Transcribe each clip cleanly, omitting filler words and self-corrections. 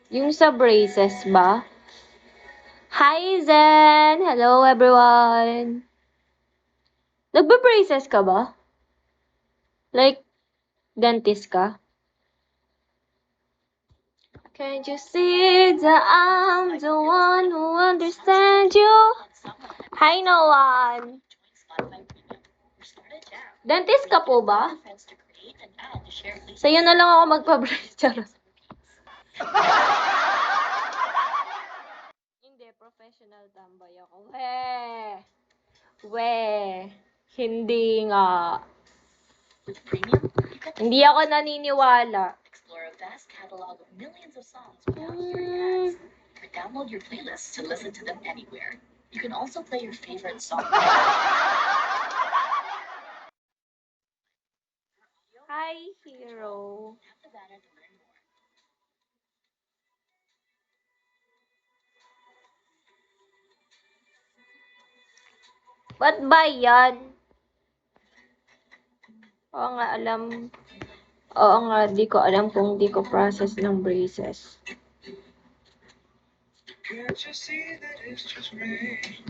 Yung sa braces ba? Hi, Zen! Hello, everyone! Nagbe-braces ka ba? Like, dentist ka? Can't you see that I'm the one who understands you? Hi, Noan! Dentist ka po ba? Sa'yo na lang ako magpa-brace. Charot. Hindi, professional tambay ako. Hindi nga. Hindi ako naniniwala. Download your playlists to listen to them anywhere. You can also play your favorite song. Hi, Hero. Ba't ba yan? Oo nga, Oo nga, di ko alam kung di ko process ng braces.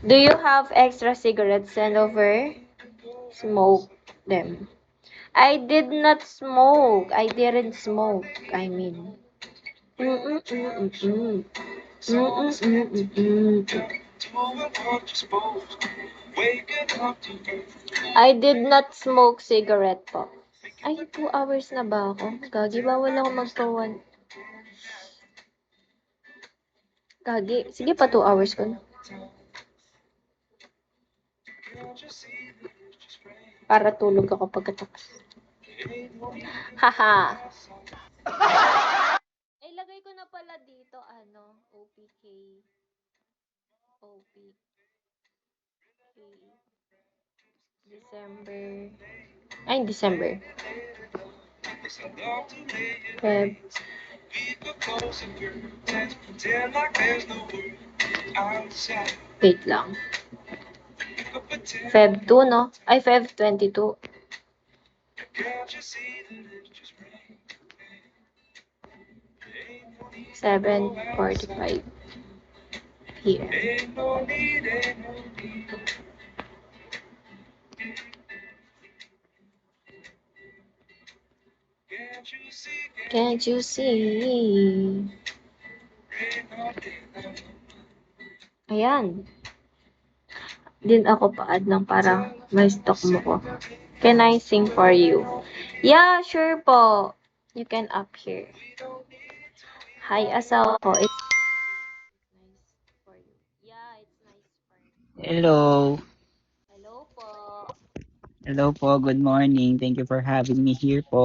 Do you have extra cigarettes? Send over? Smoke them. I did not smoke. I didn't smoke. I mean. I did not smoke cigarette po. Ay, 2 hours na ba ako? Gagi, bawal ako magpa-1. Gagi, sige pa 2 hours ko na. Para tulog ako pagkatapos. Haha. Ay, lagay ko na pala dito, OPK. December. Ay, December. Feb. Wait lang. Feb 2, no? Ay, Feb 22. $7.45 here. Can't you see? Ayan. Din ako pa-add ng para may stock mo ko. Can I sing for you? Yeah, sure po. You can up here. Hi, asawa ko. It's nice for you. Yeah, it's nice for you. Hello. Hello po. Hello po. Good morning. Thank you for having me here po.